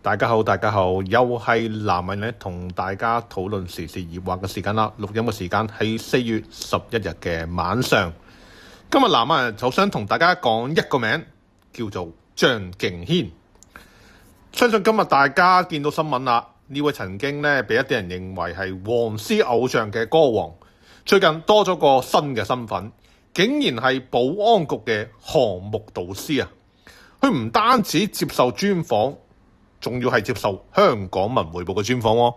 大家好，又係男人咧同大家討論時事熱話嘅時間啦。錄音嘅時間係4月11日嘅晚上。今日男人就想同大家講一個名，叫做張敬軒。相信今日大家見到新聞啦，呢位曾經咧被一啲人認為係黃絲偶像嘅歌王，最近多咗個新嘅身份，竟然係保安局嘅項目導師啊！佢唔單止接受專訪，仲要係接受香港文匯報嘅專訪喎，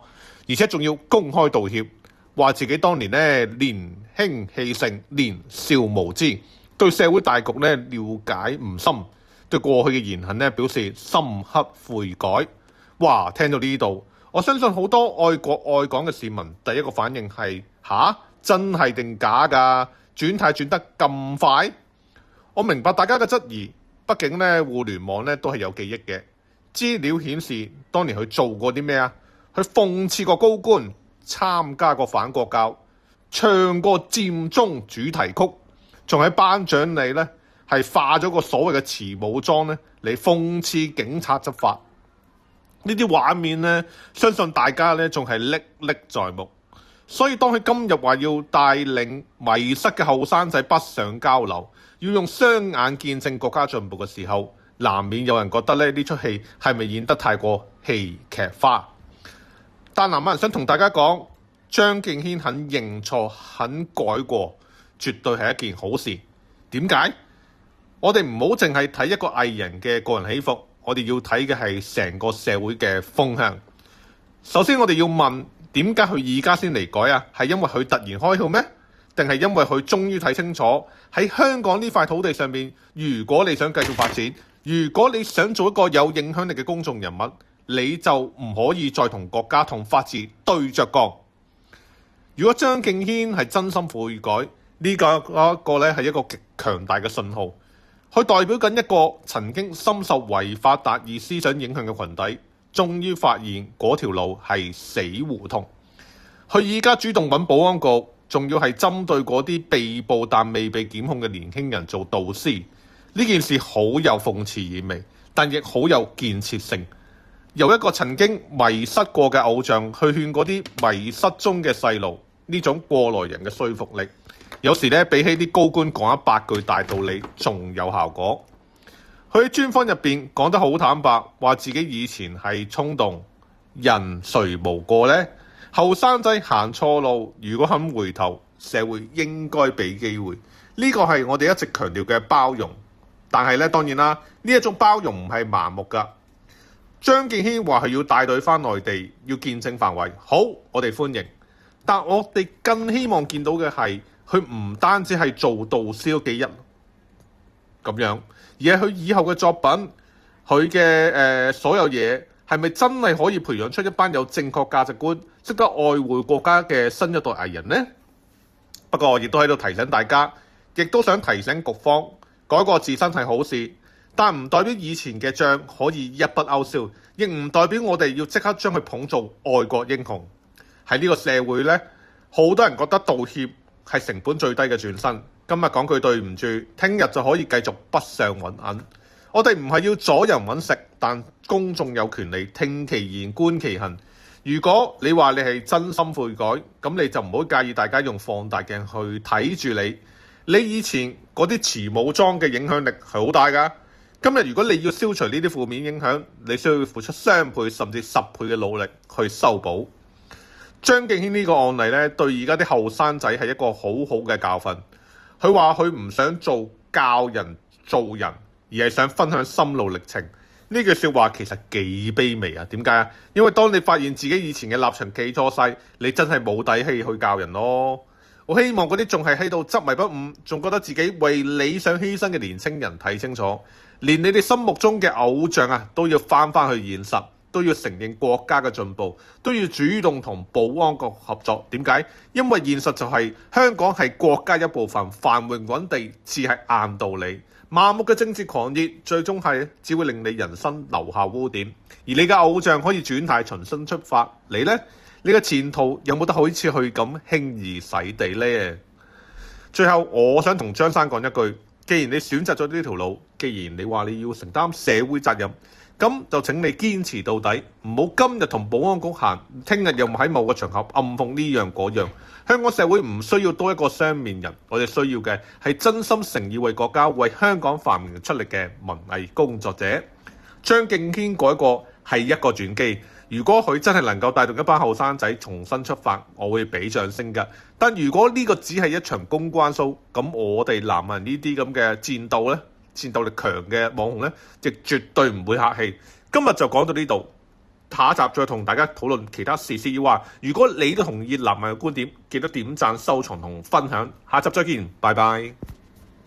而且仲要公開道歉，話自己當年咧年輕氣盛、年少無知，對社會大局咧了解唔深，對過去嘅言行咧表示深刻悔改。哇！聽到呢度，我相信好多愛國愛港嘅市民第一個反應係：吓？真係定假㗎？轉態轉得咁快？我明白大家嘅質疑，畢竟咧互聯網咧都係有記憶嘅。資料顯示，當年佢做過啲咩啊？佢諷刺過高官，參加過反國教，唱過佔中主題曲，仲喺頒獎禮呢係化咗個所謂嘅慈母妝呢嚟諷刺警察執法。呢啲畫面呢，相信大家呢仲係歷歷在目。所以當佢今日話要帶領迷失嘅後生仔北上交流，要用雙眼見證國家進步嘅時候，難免有人覺得呢出戲係咪演得太過戲劇化？但南亞人想同大家講，張敬軒肯認錯、肯改過，絕對係一件好事。點解？我哋唔好淨係睇一個藝人嘅個人起伏，我哋要睇嘅係成個社會嘅風向。首先，我哋要問，點解佢而家先嚟改啊？係因為佢突然開竅咩？定係因為佢終於睇清楚喺香港呢塊土地上面，如果你想繼續發展，如果你想做一個有影響力嘅公眾人物，你就唔可以再同國家同法治對着幹。如果張敬軒係真心悔改，呢個咧係一個極強大嘅信號，佢代表緊一個曾經深受違法達義思想影響嘅群體，終於發現嗰條路係死胡同。佢而家主動揾保安局，仲要係針對嗰啲被捕但未被檢控嘅年輕人做導師。呢件事好有諷刺意味，但亦好有建設性。由一個曾經迷失過嘅偶像去勸嗰啲迷失中嘅細路，呢種過來人嘅說服力，有時咧比起啲高官講100句大道理仲有效果。佢喺專訪入邊講得好坦白，話自己以前係衝動，人誰無過呢？後生仔行錯路，如果肯回頭，社會應該俾機會。呢個係我哋一直強調嘅包容。但係咧，當然啦，呢一種包容唔係盲目㗎。張敬軒話係要帶隊返內地，要見證範圍，好，我哋歡迎。但我哋更希望見到嘅係，佢唔單止係做導師嗰幾日咁樣，而係佢以後嘅作品，佢嘅所有嘢，係咪真係可以培養出一班有正確價值觀、識得愛護國家嘅新一代藝人呢？不過我亦都喺度提醒大家，亦都想提醒局方。改過自身係好事，但唔代表以前嘅帳可以一筆勾銷，亦唔代表我哋要即刻將佢捧做愛國英雄。喺呢個社會呢，好多人覺得道歉係成本最低嘅轉身。今日講句對唔住，聽日就可以繼續北上揾銀。我哋唔係要阻人揾食，但公眾有權利聽其言觀其行。如果你話你係真心悔改，咁你就唔好介意大家用放大鏡去睇住你。你以前嗰啲慈母裝嘅影響力係好大㗎。今日如果你要消除呢啲負面影響，你需要付出雙倍甚至10倍嘅努力去修補。張敬軒呢個案例呢，對而家啲後生仔係一個好好嘅教訓。佢話佢唔想做教人做人，而係想分享心路歷程。呢句説話其實幾卑微啊？點解啊？因為當你發現自己以前嘅立場記錯晒，你真係冇底氣去教人咯。我希望嗰啲仲係喺度執迷不悟，仲覺得自己為理想犧牲嘅年輕人睇清楚，連你哋心目中嘅偶像啊，都要翻去現實，都要承認國家嘅進步，都要主動同保安局合作。點解？因為現實就係香港係國家一部分，繁榮穩定至係硬道理。盲目嘅政治狂熱，最終係只會令你人生留下污點。而你嘅偶像可以轉態重新出發，你呢？你嘅前途有冇得好似佢咁輕易洗地呢？最後，我想同張生講一句：既然你選擇咗呢條路，既然你話你要承擔社會責任，咁就請你堅持到底，唔好今日同保安局行，聽日又喺某個場合暗諷呢樣嗰樣。香港社會唔需要多一個雙面人，我哋需要嘅係真心誠意為國家、為香港繁榮出力嘅文藝工作者。張敬軒嗰個係一個轉機，如果佢真係能夠帶動一班後生仔重新出發，我會俾掌聲㗎。但如果呢個只係一場公關 show，咁我哋南人呢啲咁嘅戰鬥呢，戰鬥力強嘅網紅呢，亦絕對唔會客氣。今日就講到呢度，下一集再同大家討論其他時事要話。如果你都同意南人嘅觀點，記得點讚、收藏同分享。下集再見，拜拜。